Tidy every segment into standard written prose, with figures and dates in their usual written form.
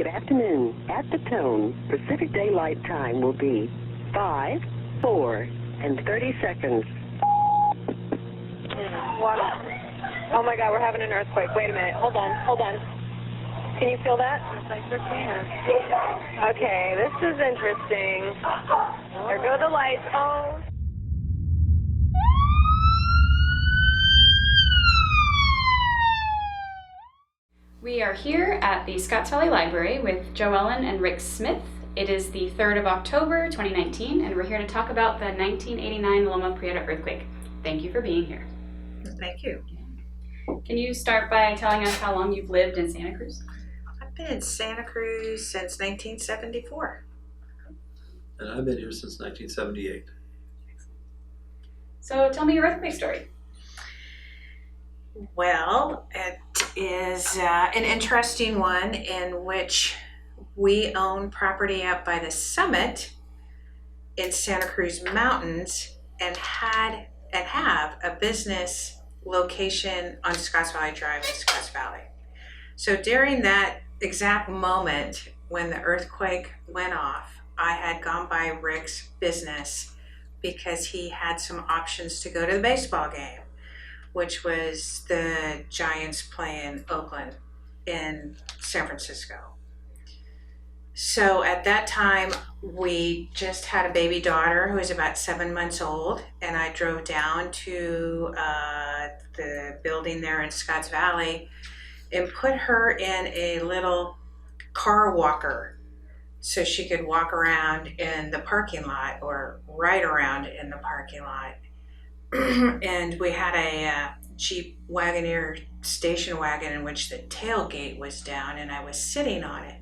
afternoon. At the tone, Pacific Daylight Time will be 5, 4, and 30 seconds. Wow. Oh my God, we're having an earthquake. Wait a minute. Hold on. Can you feel that? Yes, I sure can. Okay, this is interesting. There go the lights. Oh. We are here at the Scotts Valley Library with Joellen and Rick Smith. It is the 3rd of October, 2019, and we're here to talk about the 1989 Loma Prieta earthquake. Thank you for being here. Thank you. Can you start by telling us how long you've lived in Santa Cruz? I've been in Santa Cruz since 1974. And I've been here since 1978. So tell me your earthquake story. Well, it is an interesting one in which we own property up by the summit in Santa Cruz Mountains and have a business location on Scotts Valley Drive in Scotts Valley. So during that exact moment when the earthquake went off, I had gone by Rick's business because he had some options to go to the baseball game, which was the Giants playing Oakland in San Francisco. So at that time, we just had a baby daughter who was about 7 months old, and I drove down to the building there in Scotts Valley and put her in a little car walker so she could walk around in the parking lot or ride around in the parking lot. And we had a Jeep Wagoneer station wagon in which the tailgate was down, and I was sitting on it.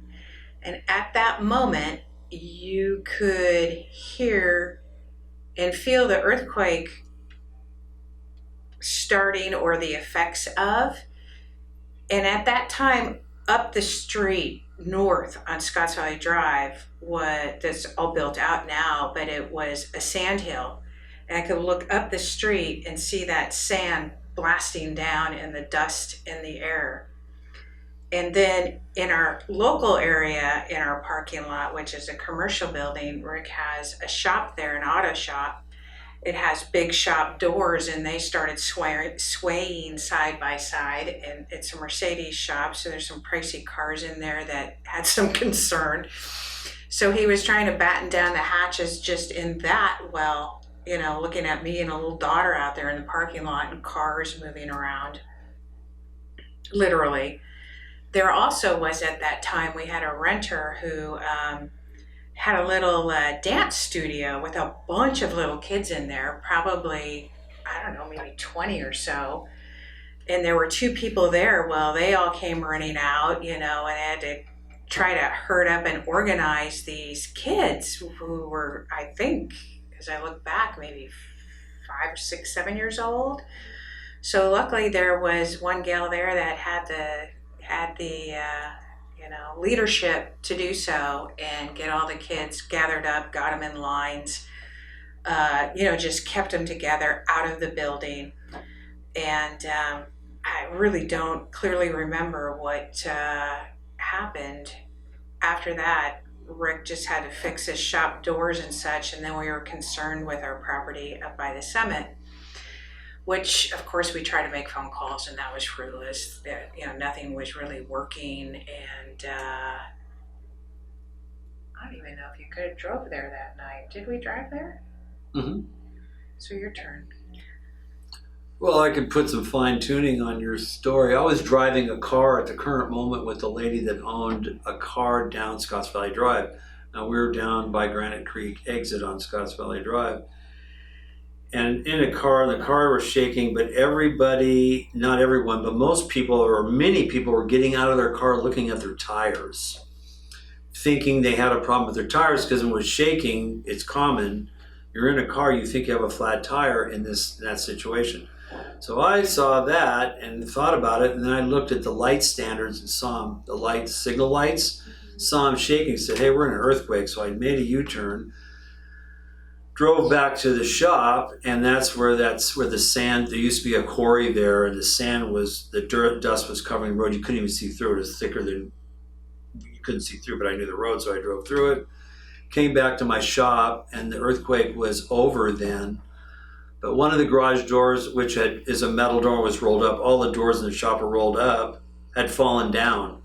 And at that moment, you could hear and feel the earthquake starting or the effects of. And at that time, up the street north on Scotts Valley Drive, that's all built out now, but it was a sand hill. And I could look up the street and see that sand blasting down and the dust in the air. And then in our local area, in our parking lot, which is a commercial building, Rick has a shop there, an auto shop. It has big shop doors, and they started swaying side by side. And it's a Mercedes shop, so there's some pricey cars in there that had some concern. So he was trying to batten down the hatches just in that, well, you know, looking at me and a little daughter out there in the parking lot and cars moving around, literally. There also was at that time, we had a renter who had a little dance studio with a bunch of little kids in there, probably, I don't know, maybe 20 or so. And there were 2 people there. Well, they all came running out, you know, and had to try to herd up and organize these kids who were, I think, as I look back, maybe 5, 6, 7 years old. So luckily there was one gal there that had the leadership to do so and get all the kids gathered up, got them in lines, just kept them together out of the building. And I really don't clearly remember what happened after that. Rick just had to fix his shop doors and such, and then we were concerned with our property up by the summit, which of course we tried to make phone calls, and that was fruitless. Nothing was really working, and I don't even know if you could have drove there that night. Did we drive there? Mm-hmm. So your turn. Well, I could put some fine tuning on your story. I was driving a car at the current moment with a lady that owned a car down Scotts Valley Drive. Now we were down by Granite Creek exit on Scotts Valley Drive. And in a car, the car was shaking, but everybody, not everyone, but most people or many people were getting out of their car looking at their tires, thinking they had a problem with their tires because when it was shaking, it's common. You're in a car, you think you have a flat tire in that situation. So I saw that and thought about it, and then I looked at the light standards and saw them, the lights, signal lights, saw them shaking, said, hey, we're in an earthquake. So I made a U-turn, drove back to the shop, and that's where the sand, there used to be a quarry there, and the sand was, the dirt, dust was covering the road. You couldn't even see through it. It was thicker than, you couldn't see through, but I knew the road, so I drove through it. Came back to my shop, and the earthquake was over then. But one of the garage doors, which is a metal door, was rolled up. All the doors in the shop were rolled up, had fallen down.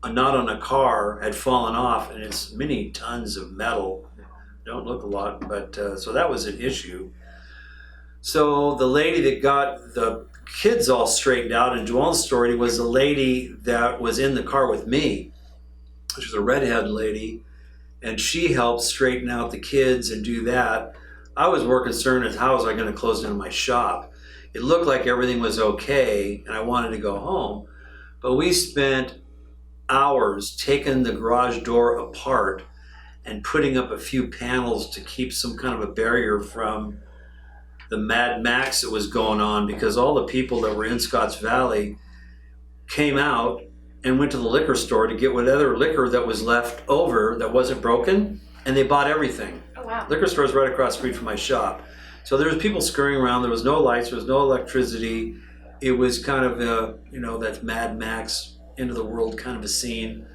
Not on a car, had fallen off, and it's many tons of metal. Don't look a lot, but so that was an issue. So the lady that got the kids all straightened out in Joelle's story was the lady that was in the car with me. She was a redhead lady, and she helped straighten out the kids and do that. I was more concerned as how was I going to close down my shop. It looked like everything was okay, and I wanted to go home, but we spent hours taking the garage door apart and putting up a few panels to keep some kind of a barrier from the Mad Max that was going on, because all the people that were in Scotts Valley came out and went to the liquor store to get whatever liquor that was left over that wasn't broken, and they bought everything. Oh, wow. Liquor store's right across the street from my shop. So there was people scurrying around. There was no lights. There was no electricity. It was kind of that Mad Max end of the world kind of a scene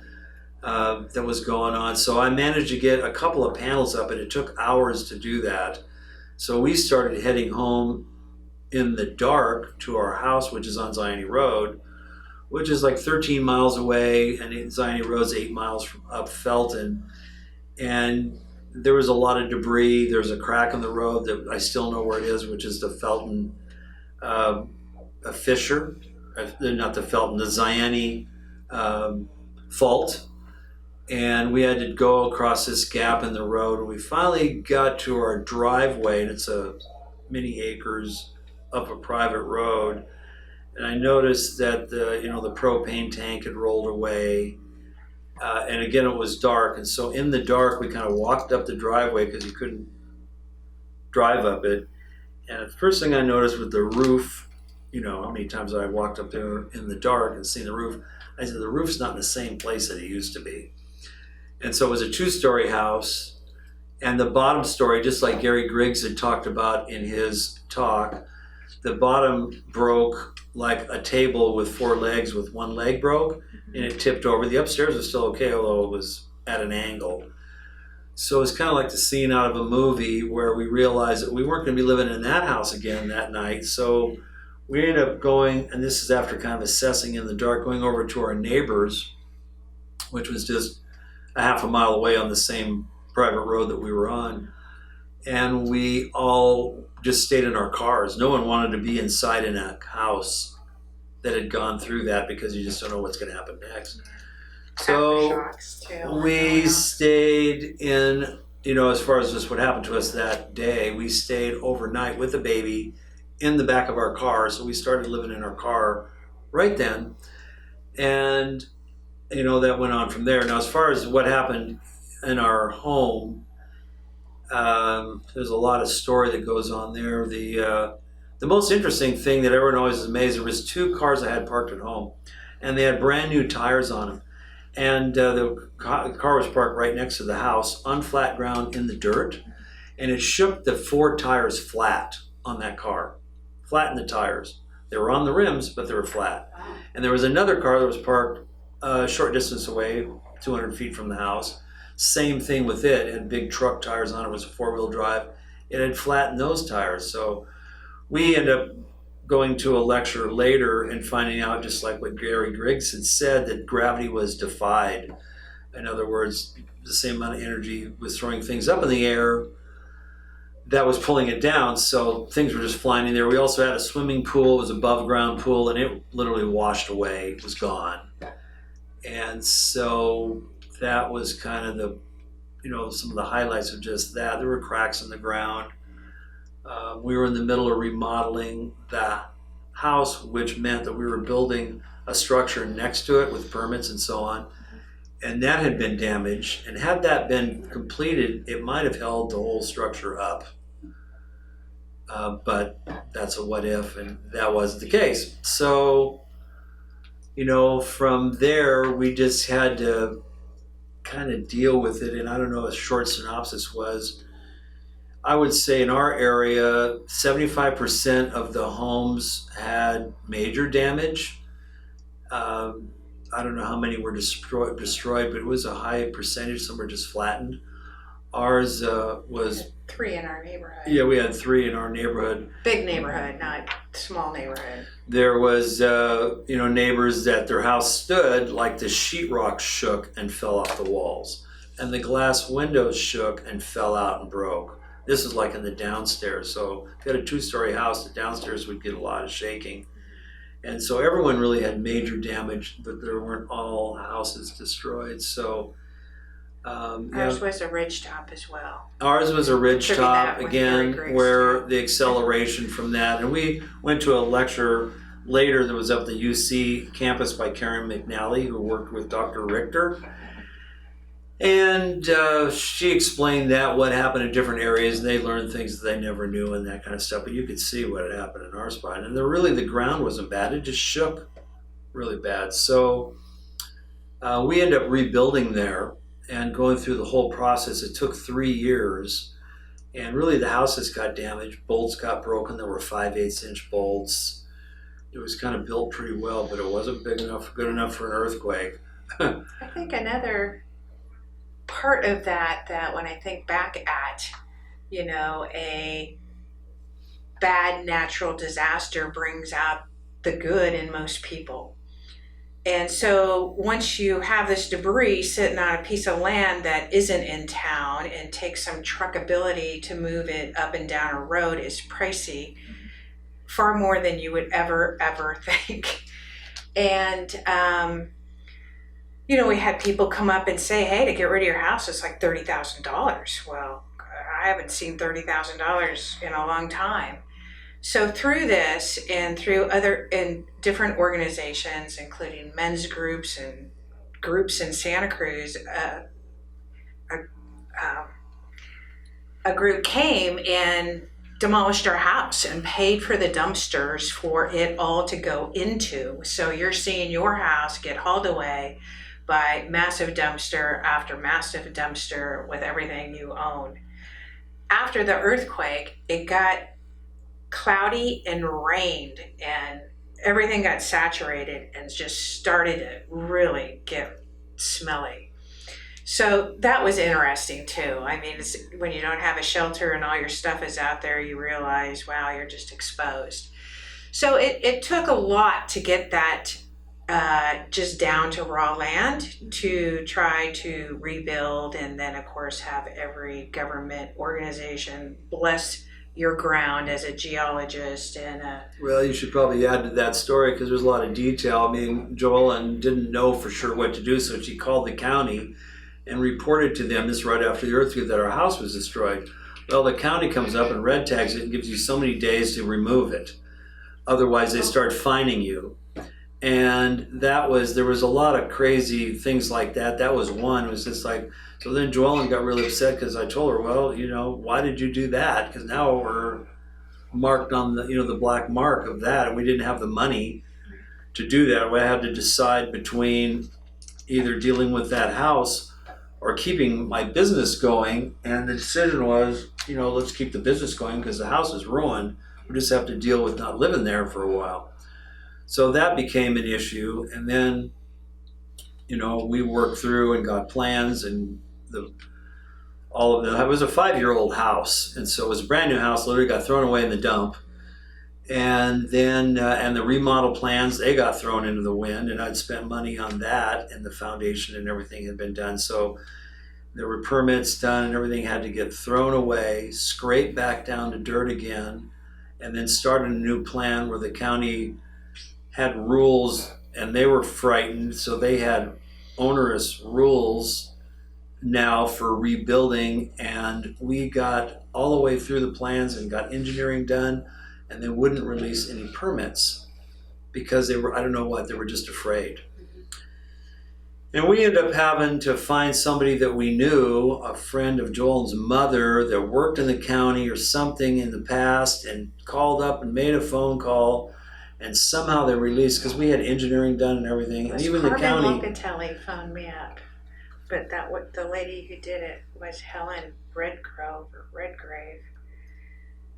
that was going on. So I managed to get a couple of panels up, and it took hours to do that. So we started heading home in the dark to our house, which is on Zione Road, which is like 13 miles away, and Zione Road's 8 miles from up Felton. And there was a lot of debris. There's a crack in the road that I still know where it is, which is the Felton a fissure, not the Felton, the Zione fault. And we had to go across this gap in the road. And we finally got to our driveway, and it's a many acres up a private road. And I noticed that the propane tank had rolled away. And again, it was dark. And so in the dark, we kind of walked up the driveway because you couldn't drive up it. And the first thing I noticed was the roof. How many times I walked up there in the dark and seen the roof. I said, the roof's not in the same place that it used to be. And so it was a 2-story house. And the bottom story, just like Gary Griggs had talked about in his talk, the bottom broke like a table with 4 legs with one leg broke, and it tipped over. The upstairs was still okay, although it was at an angle. So it's kind of like the scene out of a movie where we realized that we weren't going to be living in that house again that night. So we ended up going, and this is after kind of assessing in the dark, going over to our neighbors, which was just a half a mile away on the same private road that we were on. And we all just stayed in our cars. No one wanted to be inside in a house that had gone through that, because you just don't know what's going to happen next. So Aftershocks, too. we stayed in, as far as just what happened to us that day, we stayed overnight with the baby in the back of our car. So we started living in our car right then. And, that went on from there. Now, as far as what happened in our home, there's a lot of story that goes on there. The most interesting thing that everyone always is amazed, there was 2 cars I had parked at home, and they had brand new tires on them. And the car was parked right next to the house on flat ground in the dirt, and it shook the 4 tires flat on that car. Flattened the tires. They were on the rims, but they were flat. And there was another car that was parked a short distance away, 200 feet from the house. Same thing with it. It had big truck tires on it. It was a 4-wheel drive. It had flattened those tires. So we ended up going to a lecture later and finding out, just like what Gary Griggs had said, that gravity was defied. In other words, the same amount of energy was throwing things up in the air that was pulling it down. So things were just flying in there. We also had a swimming pool. It was an above ground pool, and it literally washed away. It was gone. And so that was kind of the, some of the highlights of just that. There were cracks in the ground. We were in the middle of remodeling the house, which meant that we were building a structure next to it with permits and so on. And that had been damaged. And had that been completed, it might have held the whole structure up. But that's a what if, and that wasn't the case. So, from there, we just had to kind of deal with it. And I don't know, a short synopsis was, I would say in our area, 75% of the homes had major damage. I don't know how many were destroyed, but it was a high percentage. Some were just flattened. Ours was 3 in our neighborhood. Yeah, we had 3 in our neighborhood. Big neighborhood, not small neighborhood. There was, neighbors that their house stood like the sheetrock shook and fell off the walls, and the glass windows shook and fell out and broke. This is like in the downstairs. So if you had a 2-story house, the downstairs would get a lot of shaking. And so everyone really had major damage, but there weren't all houses destroyed. So Ours was a ridge top as well. Ours was a ridge Attribute top that with again, Gary Griggs, where too. the acceleration from that, and we went to a lecture later that was up the UC campus by Karen McNally, who worked with Dr. Richter. And she explained that what happened in different areas, and they learned things that they never knew and that kind of stuff. But you could see what had happened in our spot. And the ground wasn't bad, it just shook really bad. So we ended up rebuilding there and going through the whole process. It took 3 years. And really the houses got damaged, bolts got broken, there were 5/8 inch bolts. It was kind of built pretty well, but it wasn't good enough for an earthquake. I think another part of that when I think back at, a bad natural disaster brings out the good in most people. And so once you have this debris sitting on a piece of land that isn't in town and takes some truckability to move it up and down a road is pricey, far more than you would ever think. And, we had people come up and say, hey, to get rid of your house, it's like $30,000. Well, I haven't seen $30,000 in a long time. So through this and through different organizations, including men's groups and groups in Santa Cruz, a group came and demolished our house and paid for the dumpsters for it all to go into. So you're seeing your house get hauled away by massive dumpster after massive dumpster with everything you own. After the earthquake, it got cloudy and rained and everything got saturated and just started to really get smelly. So that was interesting too. I mean, when you don't have a shelter and all your stuff is out there, you realize, wow, you're just exposed. So it took a lot to get that just down to raw land to try to rebuild, and then of course have every government organization bless your ground as a geologist and Well, you should probably add to that story because there's a lot of detail. I mean, Joellen didn't know for sure what to do, so she called the county and reported to them, this right after the earthquake, that our house was destroyed. Well, the county comes up and red tags it and gives you so many days to remove it. Otherwise, they start fining you. And there was a lot of crazy things like that. That was one. It was just like, so then Joellen got really upset because I told her, well, why did you do that? Because now we're marked on the black mark of that, and we didn't have the money to do that. I had to decide between either dealing with that house or keeping my business going. And the decision was, let's keep the business going because the house is ruined. We just have to deal with not living there for a while. So that became an issue, and then, we worked through and got plans and all of that. It was a 5-year-old house, and so it was a brand new house, literally got thrown away in the dump. And then, and the remodel plans, they got thrown into the wind, and I'd spent money on that, and the foundation and everything had been done. So there were permits done, and everything had to get thrown away, scraped back down to dirt again, and then started a new plan where the county had rules, and they were frightened, so they had onerous rules now for rebuilding, and we got all the way through the plans and got engineering done, and they wouldn't release any permits because they were just afraid. And we ended up having to find somebody that we knew, a friend of Joel's mother that worked in the county or something in the past, and called up and made a phone call. And somehow they released, because we had engineering done and everything, and even the county. Locatelli phoned me up, but the lady who did it was Helen Redgrave,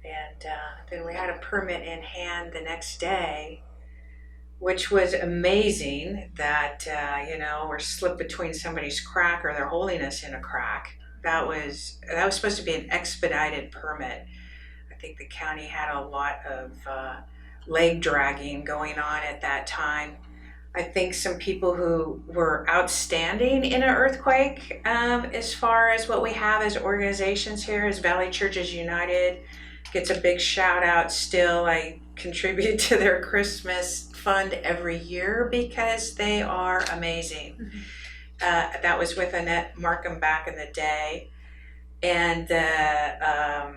and then we had a permit in hand the next day, which was amazing that, we're slipped between somebody's crack or they're holding us in a crack. That was supposed to be an expedited permit. I think the county had a lot of leg dragging going on at that time. I think some people who were outstanding in an earthquake, as far as what we have as organizations here, is Valley Churches United gets a big shout out still. I contribute to their Christmas fund every year because they are amazing. Mm-hmm. That was with Annette Markham back in the day. And the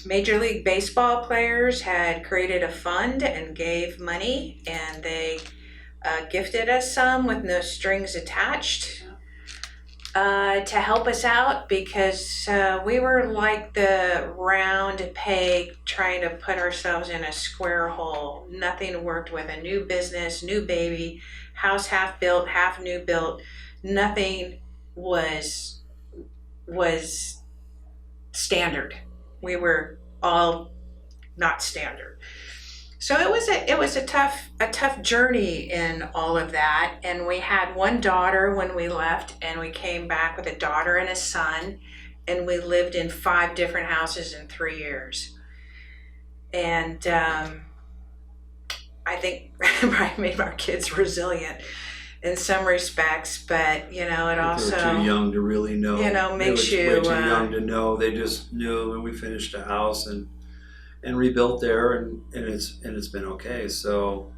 Major League Baseball players had created a fund and gave money, and they gifted us some with no strings attached to help us out, because we were like the round peg trying to put ourselves in a square hole. Nothing worked with a new business, new baby, house half built, half new built. Nothing was standard. We were all not standard. So it was a tough journey in all of that. And we had one daughter when we left, and we came back with a daughter and a son, and we lived in 5 different houses in 3 years. And I think Brian made our kids resilient in some respects, but it also, they were too young to really know. Makes they you were way too young to know. They just knew, and we finished a house and rebuilt there, and it's been okay. So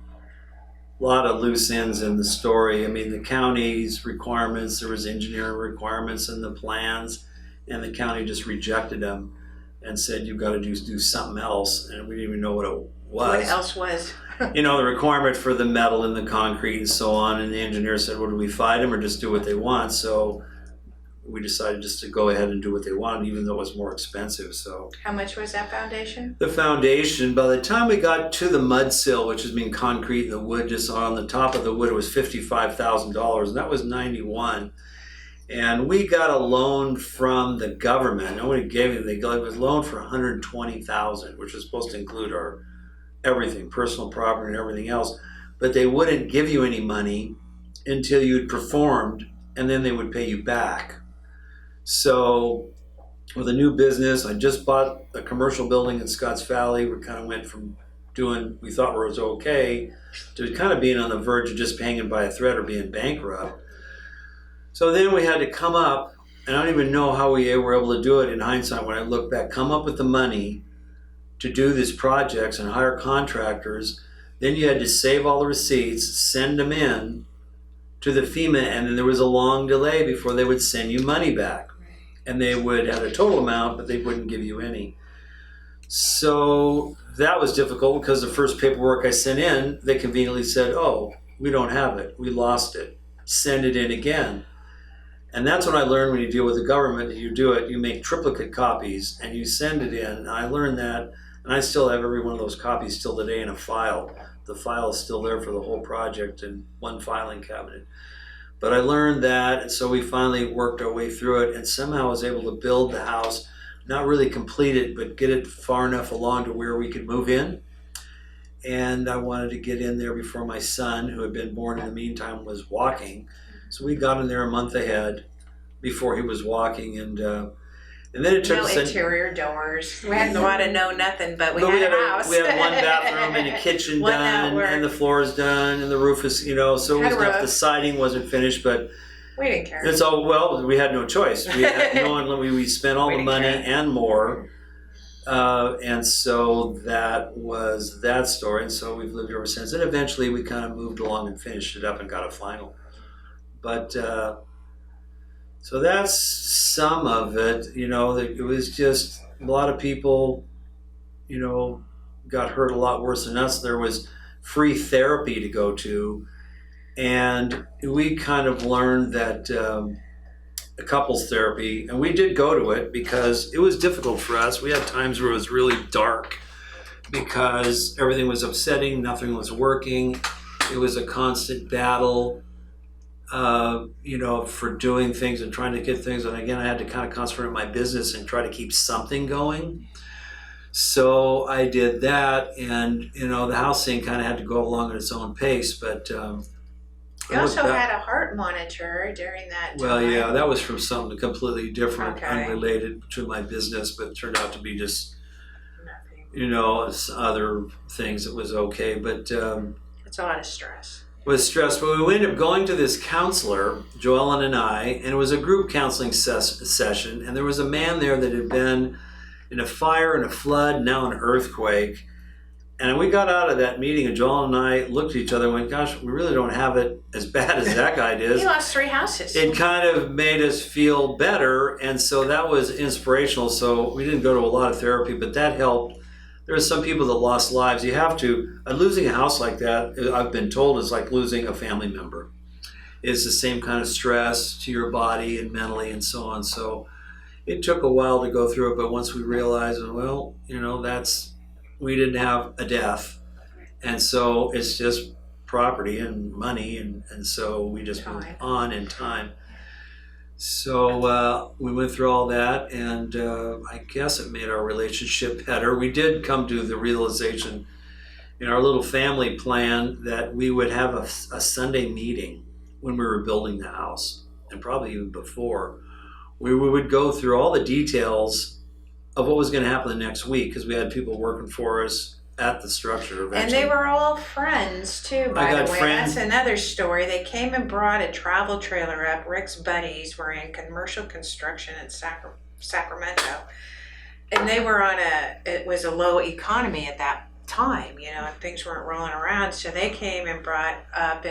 a lot of loose ends in the story. I mean, the county's requirements, there was engineering requirements in the plans, and the county just rejected them and said, you've got to do something else, and we didn't even know what it was. What else was? The requirement for the metal and the concrete and so on, and the engineer said, well, do we fight them or just do what they want? So we decided just to go ahead and do what they wanted, even though it was more expensive. So how much was that foundation? The foundation, by the time we got to the mud sill, which is mean concrete and the wood just on the top of the wood, it was $55,000, and that was 91. And we got a loan from the government. Nobody gave it. They gave us a loan for $120,000, which was supposed to include our everything, personal property and everything else. But they wouldn't give you any money until you'd performed, and then they would pay you back. So with a new business, I just bought a commercial building in Scotts Valley. We kind of went from doing, we thought was okay, to kind of being on the verge of just hanging by a thread or being bankrupt. So then we had to come up, and I don't even know how we were able to do it in hindsight when I look back, come up with the money to do these projects and hire contractors. Then you had to save all the receipts, send them in to the FEMA, and then there was a long delay before they would send you money back. And they would have a total amount, but they wouldn't give you any. So that was difficult, because the first paperwork I sent in, they conveniently said, oh, we don't have it, we lost it, send it in again. And that's when I learned, when you deal with the government, that you do it, you make triplicate copies and you send it in. And I learned that, and I still have every one of those copies still today in a file. The file is still there for the whole project in one filing cabinet. But I learned that, and so we finally worked our way through it, and somehow was able to build the house, not really complete it, but get it far enough along to where we could move in. And I wanted to get in there before my son, who had been born in the meantime, was walking. So we got in there a month ahead before he was walking, and then it took no us interior doors. We hadn't want to know nothing, but we had a house. We had one bathroom and a kitchen done, and the floor is done, and the roof is, so it was enough. The siding wasn't finished, but we didn't care. It's all, well, we had no choice. We had no one. We spent all the money and more, and so that was that story. And so we've lived here ever since. And eventually, we kind of moved along and finished it up and got a final. But so that's some of it. It was just a lot of people, got hurt a lot worse than us. There was free therapy to go to, and we kind of learned that a couples therapy, and we did go to it because it was difficult for us. We had times where it was really dark because everything was upsetting, nothing was working. It was a constant battle. For doing things and trying to get things. And again, I had to kind of concentrate on my business and try to keep something going. So I did that, and the house thing kind of had to go along at its own pace. But You also had a heart monitor during that time. well, yeah, that was from something completely different, Okay. unrelated to my business, but turned out to be just Nothing. it's other things that was okay. But It's a lot of stress. was stressful. We ended up going to this counselor, Joellen and I, and it was a group counseling session. And there was a man there that had been in a fire and a flood, now an earthquake. And we got out of that meeting, and Joellen and I looked at each other and went, "Gosh, we really don't have it as bad as that guy did." He lost 3 houses. It kind of made us feel better, and so that was inspirational. So we didn't go to a lot of therapy, but that helped. There are some people that lost lives. You have to, losing a house like that, I've been told, is like losing a family member. It's the same kind of stress to your body and mentally and so on. So it took a while to go through it, but once we realized, well, we didn't have a death. And so it's just property and money, and so we just moved on in time. So we went through all that, and I guess it made our relationship better. We did come to the realization in our little family plan that we would have a Sunday meeting when we were building the house, and probably even before. We would go through all the details of what was going to happen the next week, because we had people working for us at the structure eventually. And they were all friends too, by the way. friends. That's another story. They came and brought a travel trailer up. Rick's buddies were in commercial construction in Sacramento. And they were it was a low economy at that time, and things weren't rolling around. So they came and brought up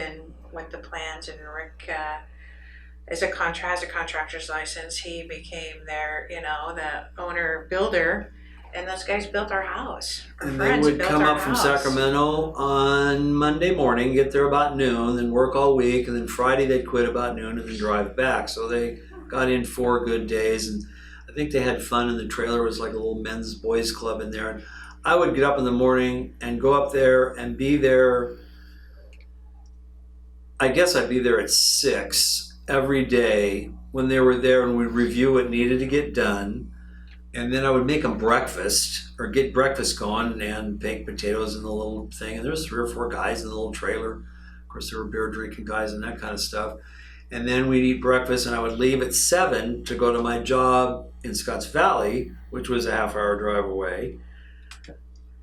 with the plans, and Rick, has a contractor's license. He became their, the owner builder. And those guys built our house. And they would come up from Sacramento on Monday morning, get there about noon, then work all week, and then Friday they'd quit about noon and then drive back. So they got in 4 good days, and I think they had fun in the trailer. It was like a little men's boys club in there. And I would get up in the morning and go up there and be there. I guess I'd be there at 6 every day when they were there, and we'd review what needed to get done. And then I would make them breakfast, or get breakfast going, and bake potatoes in the little thing. And there was 3 or 4 guys in the little trailer. Of course, there were beer drinking guys and that kind of stuff. And then we'd eat breakfast, and I would leave at 7 to go to my job in Scotts Valley, which was a half-hour drive away.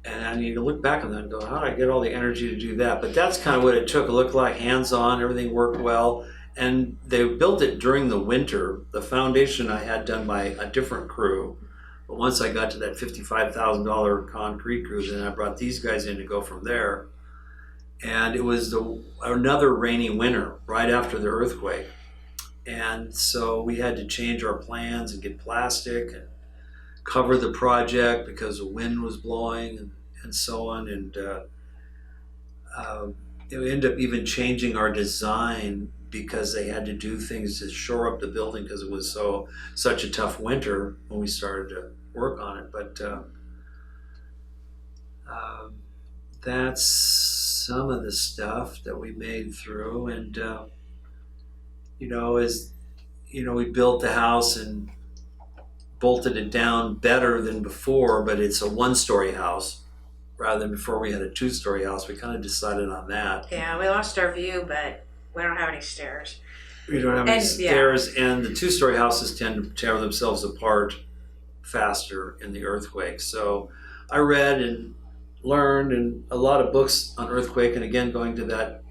And I need to look back on that and go, how did I get all the energy to do that? But that's kind of what it took. It looked like hands-on, everything worked well. And they built it during the winter. The foundation I had done by a different crew. But once I got to that $55,000 concrete crew, then I brought these guys in to go from there. And it was another rainy winter right after the earthquake. And so we had to change our plans and get plastic and cover the project because the wind was blowing and so on. And it ended up even changing our design because they had to do things to shore up the building because it was such a tough winter when we started to work on it. But that's some of the stuff that we made through. And we built the house and bolted it down better than before, but it's a 1-story house rather than before we had a 2-story house. We kind of decided on that. Yeah, we lost our view, but we don't have any stairs. We don't have any stairs, and the 2-story houses tend to tear themselves apart faster in the earthquake. So I read and learned and a lot of books on earthquake, and again, going to that,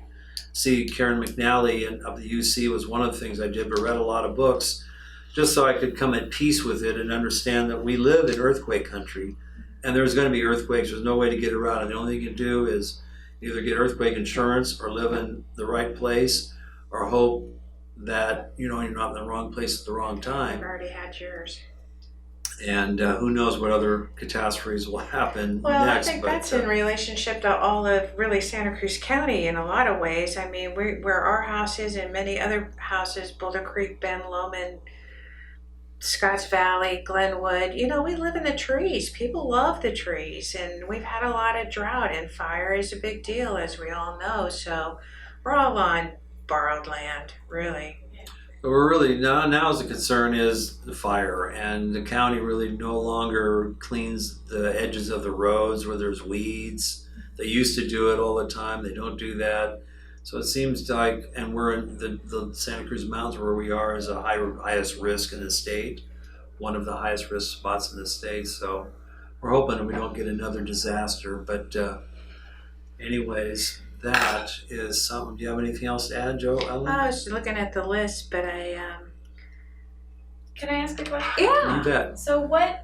Karen McNally of the UC was one of the things I did, but read a lot of books just so I could come at peace with it and understand that we live in earthquake country, and there's going to be earthquakes. There's no way to get around it. The only thing you can do is either get earthquake insurance or live in the right place or hope that you're not in the wrong place at the wrong time. You've already had yours. And who knows what other catastrophes will happen well, next. I think that's in relationship to all of really Santa Cruz County in a lot of ways. I mean, where our house is and many other houses, Boulder Creek, Bend, Loma, Scotts Valley, Glenwood, we live in the trees. People love the trees, and we've had a lot of drought, and fire is a big deal, as we all know. So we're all on borrowed land, really. We're really now's the concern is the fire, and the county really no longer cleans the edges of the roads where there's weeds. They used to do it all the time. They don't do that. So it seems like, and we're in the Santa Cruz Mountains where we are is the highest risk in the state, one of the highest risk spots in the state. So we're hoping we don't get another disaster. But anyways, that is something. Do you have anything else to add, Joe? Ellen? I was looking at the list, but Can I ask a question? yeah. You bet. So what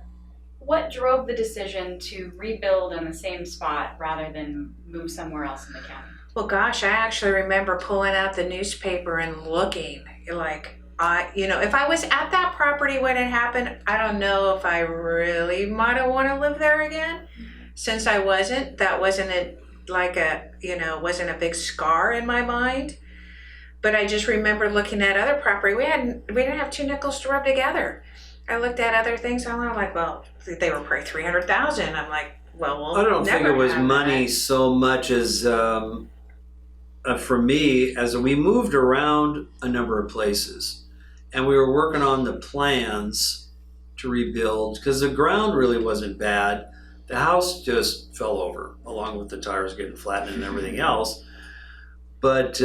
drove the decision to rebuild in the same spot rather than move somewhere else in the county? Well, gosh, I actually remember pulling out the newspaper and looking. Like, if I was at that property when it happened, I don't know if I really might have want to live there again. Since I wasn't, that wasn't wasn't a big scar in my mind. But I just remember looking at other property. We didn't have two nickels to rub together. I looked at other things. I'm like, well, they were probably $300,000. I'm like, well, we'll I don't think never it was have money that. so much as for me, as we moved around a number of places, and we were working on the plans to rebuild because the ground really wasn't bad. The house just fell over along with the tires getting flattened and everything else. But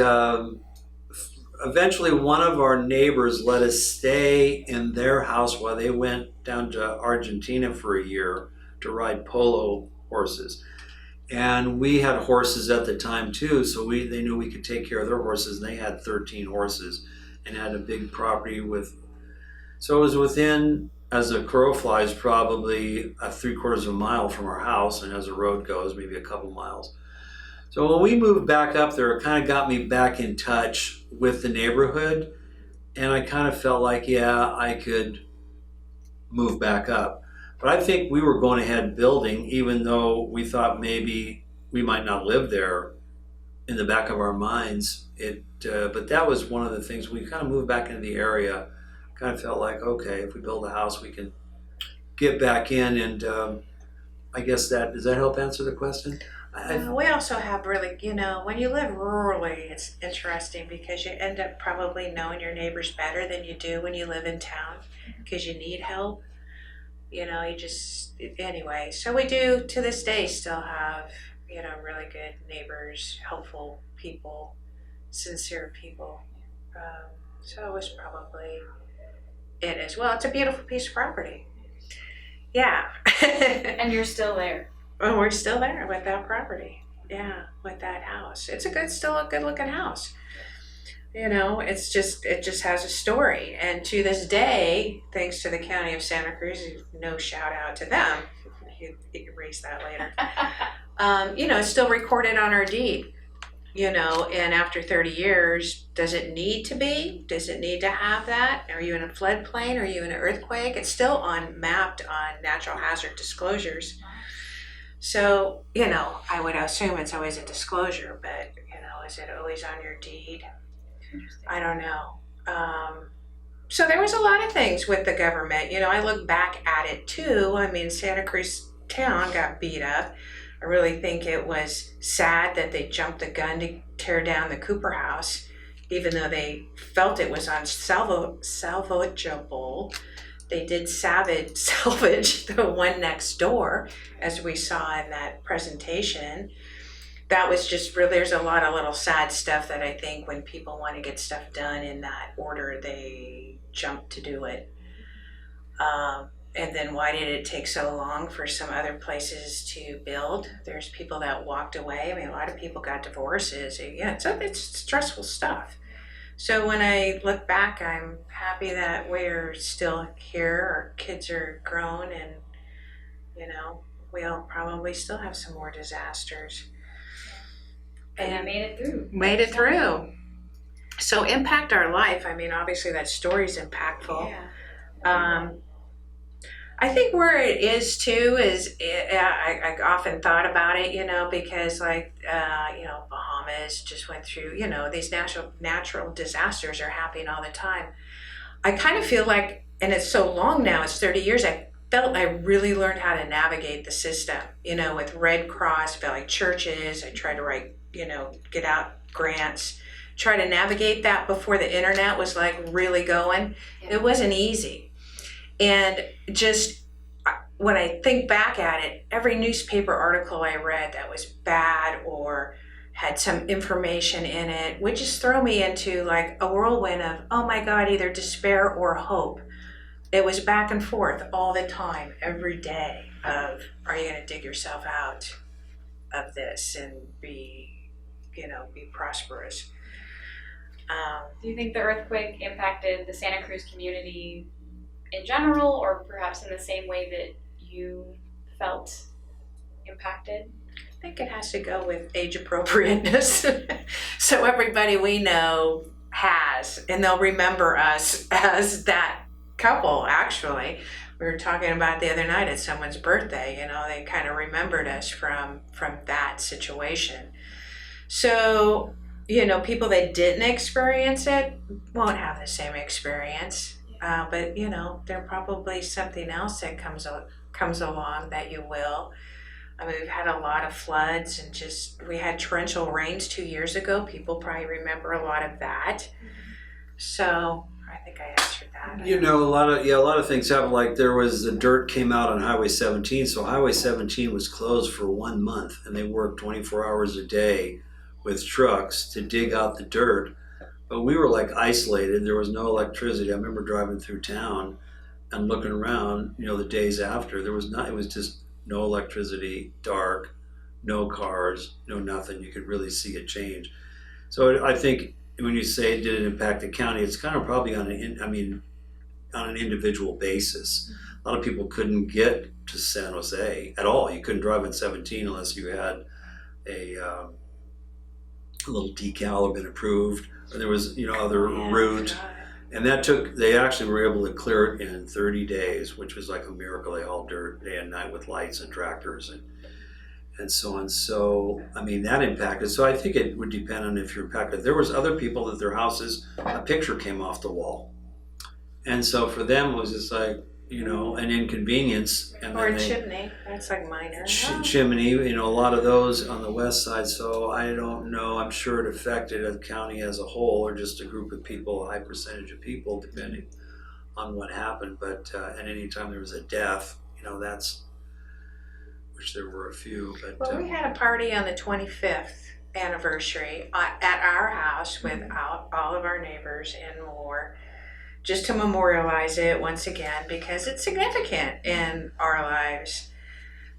eventually one of our neighbors let us stay in their house while they went down to Argentina for a year to ride polo horses. And we had horses at the time too, so they knew we could take care of their horses, and they had 13 horses and had a big property so it was within, as a crow flies, probably a 3/4 of a mile from our house, and as the road goes, maybe a couple miles. So when we moved back up there, it kind of got me back in touch with the neighborhood, and I kind of felt like, yeah, I could move back up. But I think we were going ahead building, even though we thought maybe we might not live there in the back of our minds. But that was one of the things. We kind of moved back into the area, kind of felt like, okay, if we build a house, we can get back in. And I guess does that help answer the question? We also have really, when you live rurally, it's interesting because you end up probably knowing your neighbors better than you do when you live in town because you need help. Anyway, so we do to this day still have, really good neighbors, helpful people, sincere people. So it was probably it as well. It's a beautiful piece of property. Yeah. And you're still there. Well, we're still there with that property. Yeah, with that house. It's still a good looking house. It just has a story. And to this day, thanks to the County of Santa Cruz, no shout out to them. You erase that later. It's still recorded on our deed. And after 30 years, does it need to be? Does it need to have that? Are you in a floodplain? Are you in an earthquake? It's still mapped on natural hazard disclosures. So, I would assume it's always a disclosure, but, is it always on your deed? I don't know. So there was a lot of things with the government. I look back at it too. I mean, Santa Cruz town got beat up. I really think it was sad that they jumped the gun to tear down the Cooper house, even though they felt it was salvageable. They did salvage the one next door, as we saw in that presentation. That was just really, there's a lot of little sad stuff that I think when people want to get stuff done in that order, they jump to do it. And then why did it take so long for some other places to build? There's people that walked away. I mean, a lot of people got divorces. Yeah, it's stressful stuff. So when I look back, I'm happy that we're still here. Our kids are grown and, we'll probably still have some more disasters. And made it through. Made it through. So impact our life. I mean, obviously that story's impactful. Yeah. I think where it is too is I often thought about it, because Bahamas just went through, these natural disasters are happening all the time. I kind of feel like, and it's so long now, it's 30 years, I felt I really learned how to navigate the system, with Red Cross, I felt like churches, I tried to write, get out grants, try to navigate that before the internet was like really going. Yeah. It wasn't easy. And just when I think back at it, every newspaper article I read that was bad or had some information in it would just throw me into like a whirlwind of, oh my God, either despair or hope. It was back and forth all the time, every day of, are you going to dig yourself out of this and be prosperous? Do you think the earthquake impacted the Santa Cruz community in general, or perhaps in the same way that you felt impacted? I think it has to go with age appropriateness. So everybody we know has, and they'll remember us as that couple, actually. We were talking about the other night at someone's birthday, they kind of remembered us from that situation. So, people that didn't experience it won't have the same experience. But, there probably something else that comes along that you will. I mean, we've had a lot of floods and we had torrential rains 2 years ago. People probably remember a lot of that. So I think I answered that. A lot of things happened. Like the dirt came out on Highway 17. So Highway 17 was closed for 1 month and they worked 24 hours a day with trucks to dig out the dirt. But we were like isolated. There was no electricity. I remember driving through town and looking around, the days after. It was just no electricity, dark, no cars, no nothing. You could really see a change. So I think when you say did it impact the county, it's kind of probably on an individual basis. A lot of people couldn't get to San Jose at all. You couldn't drive on 17 unless you had a little decal had been approved, or there was other route. And they actually were able to clear it in 30 days, which was like a miracle. They hauled dirt day and night with lights and tractors and so on. So, that impacted. So I think it would depend on if you're impacted. There was other people that their houses, a picture came off the wall. And so for them, it was just like, an inconvenience. And or a chimney, that's like minor. Chimney, a lot of those on the west side. So I don't know. I'm sure it affected the county as a whole, or just a group of people, a high percentage of people, depending on what happened. But at any time there was a death, which there were a few. But well, we had a party on the 25th anniversary at our house with all of our neighbors and more, just to memorialize it once again, because it's significant in our lives.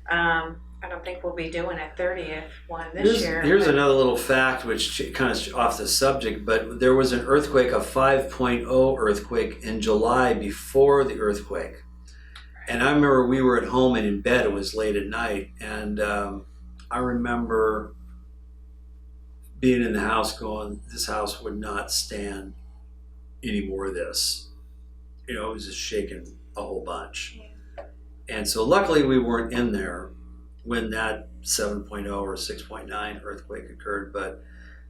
I don't think we'll be doing a 30th one this year. Here's another little fact, which kind of off the subject, but there was an earthquake, a 5.0 earthquake in July before the earthquake. And I remember we were at home and in bed, it was late at night, and I remember being in the house going, this house would not stand any more of this. It was just shaking a whole bunch. And so luckily we weren't in there when that 7.0 or 6.9 earthquake occurred, but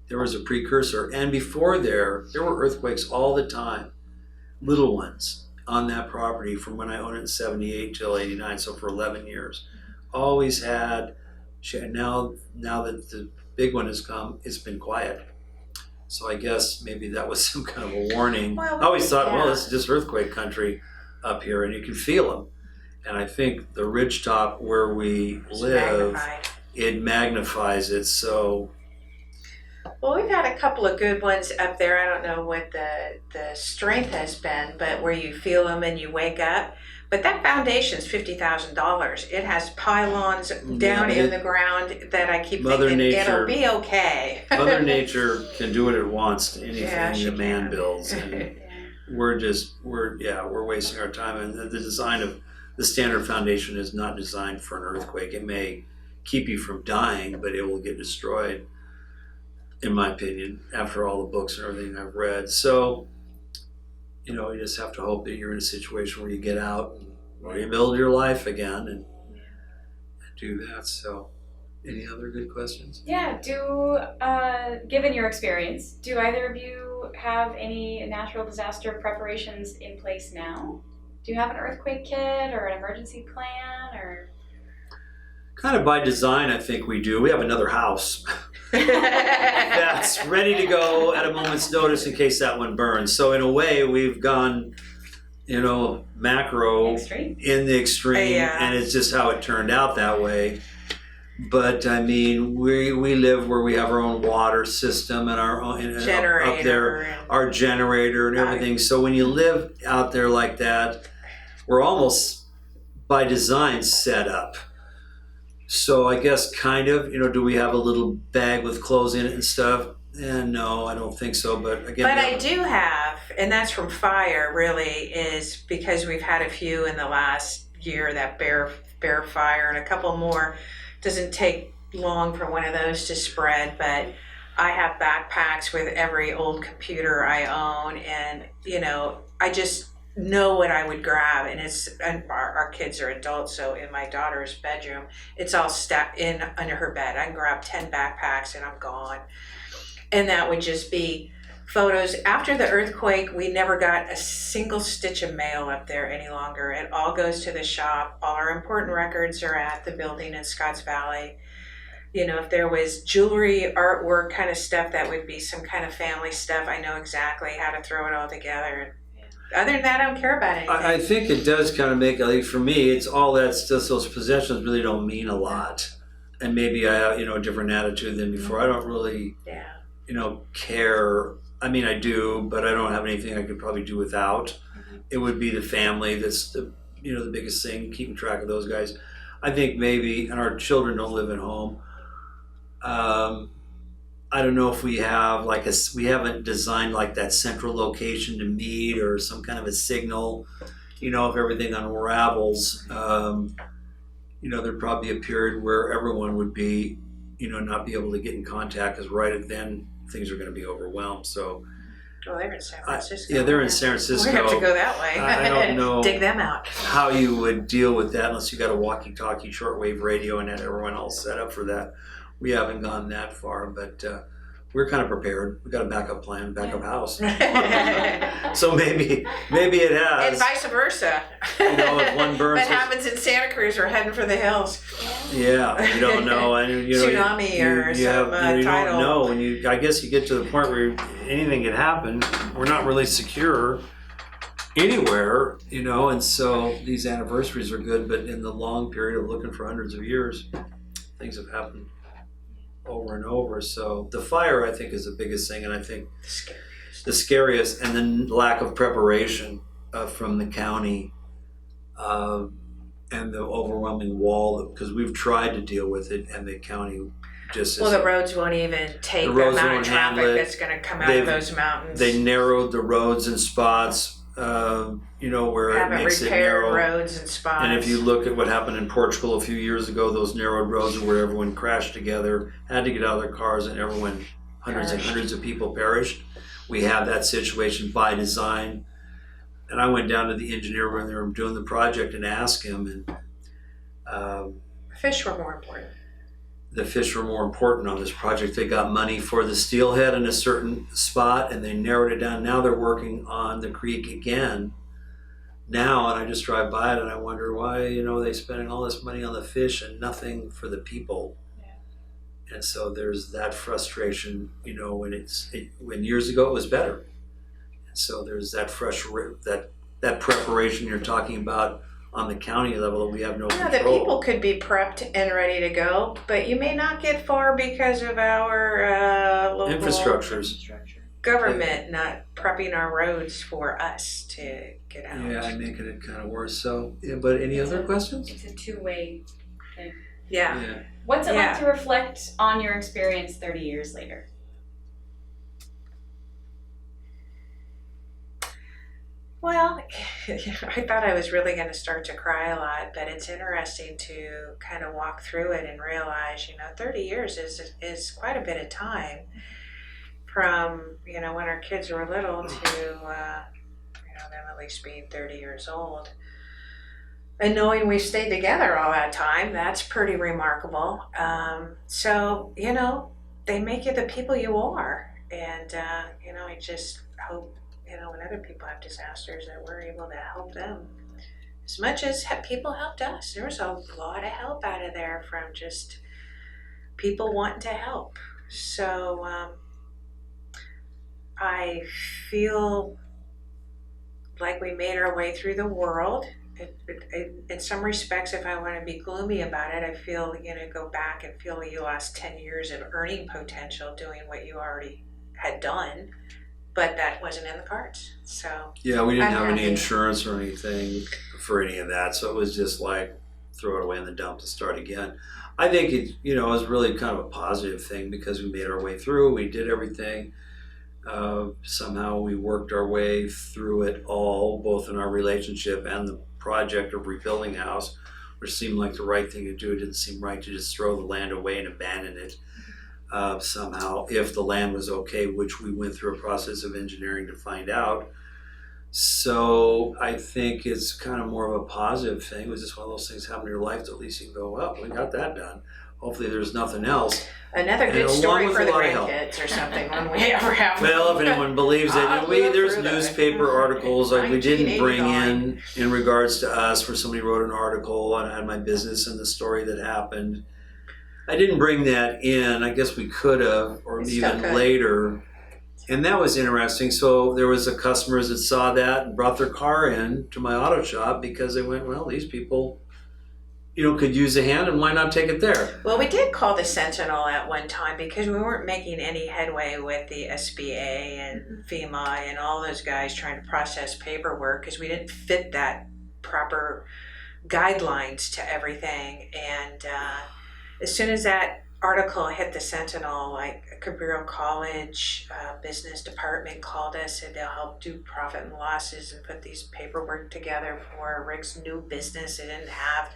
there was a precursor. And before there were earthquakes all the time, little ones on that property from when I owned it in 78 till 89, so for 11 years. Always had, now that the big one has come, it's been quiet. So I guess maybe that was some kind of a warning. Well, I always thought, well, this is just earthquake country up here, and you can feel them. And I think the ridgetop where we live, it magnifies it. So, well, we've had a couple of good ones up there. I don't know what the strength has been, but where you feel them and you wake up. But that foundation's $50,000. It has pylons down in the ground that I keep thinking it'll be okay. Mother Nature can do what it wants to anything that man can. builds, and we're wasting our time. And the design of the standard foundation is not designed for an earthquake. It may keep you from dying, but it will get destroyed, in my opinion, after all the books and everything I've read. So, you just have to hope that you're in a situation where you get out and rebuild your life again and do that. So, any other good questions? Yeah, given your experience, do either of you have any natural disaster preparations in place now? Do you have an earthquake kit or an emergency plan, or? Kind of by design, I think we do. We have another house. that's ready to go at a moment's notice in case that one burns. So in a way, we've gone, macro Extreme. in the extreme, and it's just how it turned out that way. But I mean, we live where we have our own water system and our own generator up there, our generator and everything. So when you live out there like that, we're almost by design set up. So I guess kind of, do we have a little bag with clothes in it and stuff? No, I don't think so. But again, but I do have, and that's from fire. Really, is because we've had a few in the last year, that bear fire and a couple more. Doesn't take long for one of those to spread, but I have backpacks with every old computer I own, and I just know what I would grab. And our kids are adults, so in my daughter's bedroom, it's all stacked in under her bed. I can grab 10 backpacks and I'm gone. And that would just be photos. After the earthquake, we never got a single stitch of mail up there any longer. It all goes to the shop. All our important records are at the building in Scotts Valley. If there was jewelry, artwork kind of stuff, that would be some kind of family stuff. I know exactly how to throw it all together. Other than that, I don't care about anything. I think it does kind of make, for me, it's all that's just those possessions really don't mean a lot. And maybe I have, a different attitude than before. I don't really, care. I mean, I do, but I don't have anything I could probably do without. It would be the family that's the biggest thing, keeping track of those guys. I think maybe, and our children don't live at home. I don't know if we have we haven't designed like that central location to meet or some kind of a signal, if everything unravels, there'd probably be a period where everyone would be, not be able to get in contact, because right then things are going to be overwhelmed. So, they're in San Francisco. Yeah, they're in San Francisco. We have to go that way. I don't know. Dig them out. How you would deal with that unless you got a walkie-talkie, shortwave radio, and had everyone all set up for that. We haven't gone that far, but we're kind of prepared. We got a backup plan, backup house. So maybe it has. And vice versa. If one burns, that happens in Santa Cruz, we're heading for the hills. Yeah, you don't know. And tsunami or some you tidal. don't know. I guess you get to the point where anything could happen. We're not really secure anywhere, and so these anniversaries are good, but in the long period of looking for hundreds of years, things have happened over and over. So the fire, I think, is the biggest thing, and I think the scariest, and then lack of preparation from the county, and the overwhelming wall, because we've tried to deal with it, and the county just the roads won't even take the amount of traffic that's going to come out of those mountains. They narrowed the roads in spots, where it makes it narrow. Roads and spots. And if you look at what happened in Portugal a few years ago, those narrowed roads are where everyone crashed together, had to get out of their cars, and hundreds and hundreds of people perished. We have that situation by design. And I went down to the engineer when they were doing the project and asked him, and fish were more important. The fish were more important on this project. They got money for the steelhead in a certain spot, and they narrowed it down. Now they're working on the creek again. Now, and I just drive by it and I wonder why, they're spending all this money on the fish and nothing for the people. Yeah. And so there's that frustration, when years ago it was better. And so there's that that preparation you're talking about on the county level that we have no control. The people could be prepped and ready to go, but you may not get far because of our local infrastructures. Government not prepping our roads for us to get out. Yeah, and making it kind of worse. So, but any other questions? It's a two-way thing. Yeah. What's it like to reflect on your experience 30 years later? Well, I thought I was really going to start to cry a lot, but it's interesting to kind of walk through it and realize, 30 years is quite a bit of time from, when our kids were little to, them at least being 30 years old. And knowing we've stayed together all that time, that's pretty remarkable. So, they make you the people you are. And, I just hope, when other people have disasters, that we're able to help them as much as people helped us. There was a lot of help out of there from just people wanting to help. So I feel like we made our way through the world. In some respects, if I want to be gloomy about it, I feel, go back and feel you lost 10 years of earning potential doing what you already had done, but that wasn't in the cards. So Yeah, we didn't I'm have any happy. insurance or anything for any of that, so it was just like throw it away in the dump to start again. I think it was really kind of a positive thing because we made our way through, we did everything. Somehow we worked our way through it all, both in our relationship and the project of rebuilding the house, which seemed like the right thing to do. It didn't seem right to just throw the land away and abandon it. Somehow, if the land was okay, which we went through a process of engineering to find out. So I think it's kind of more of a positive thing. It was just one of those things happen in your life that at least you can go, well, we got that done. Hopefully there's nothing else. Another And good along story with for a the lot of help. grandkids or something when we ever have. Well, if anyone believes it, I'll there's live through newspaper articles like we didn't bring 1989. in regards to us, where somebody wrote an article and I had my business and the story that happened. I didn't bring that in. I guess we could have, or We still even could. later. And that was interesting. So there was a customers that saw that and brought their car in to my auto shop because they went, well, these people, could use a hand and why not take it there? Well, we did call the Sentinel at one time because we weren't making any headway with the SBA and FEMA and all those guys trying to process paperwork because we didn't fit that proper guidelines to everything. And as soon as that article hit the Sentinel, like Cabrillo College business department called us and they'll help do profit and losses and put these paperwork together for Rick's new business. It didn't have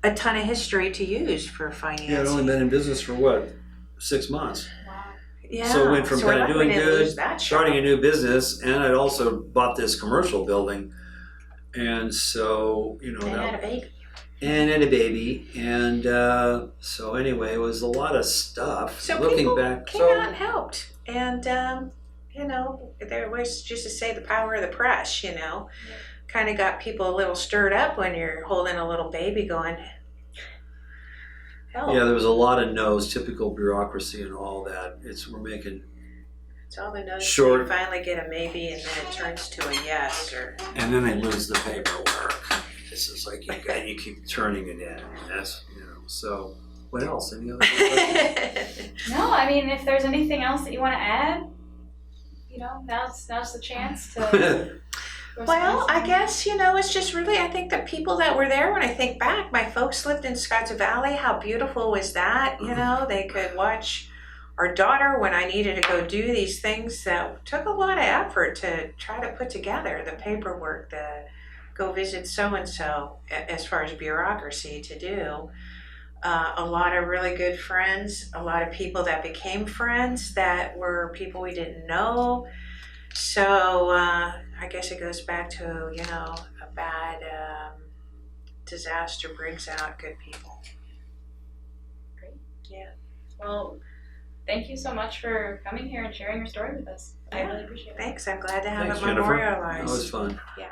a ton of history to use for financing. Yeah, I'd only been in business for what, 6 months. Wow. Yeah. So it went from So we're kind of lucky we doing didn't lose good, that starting a shop. new business, and I'd also bought this commercial building. And so, And had a baby. and had a baby. And so anyway, it was a lot of stuff. So Looking people back, came out and helped. And, there was, just to say, the power of the press, kind of got people a little stirred up when you're holding a little baby going, help. yeah, there was a lot of no's, typical bureaucracy and all that. We're making, It's all the no's. Short. You finally get a maybe and then it turns to a yes. and then they lose the paperwork. It's just like you keep turning it in. And that's, so what else? Any other questions? No, I mean, if there's anything else that you want to add, now's the chance to. Well, I guess, it's just really, I think the people that were there, when I think back, my folks lived in Scotts Valley. How beautiful was that? They could watch our daughter when I needed to go do these things that took a lot of effort to try to put together, the paperwork, the go visit so-and-so, as far as bureaucracy to do. A lot of really good friends, a lot of people that became friends that were people we didn't know. So I guess it goes back to, a bad disaster brings out good people. Great. Yeah. Well, thank you so much for coming here and sharing your story with us. I really appreciate it. Thanks. I'm glad to have Thanks, it Jennifer. memorialized. That was fun. Yeah.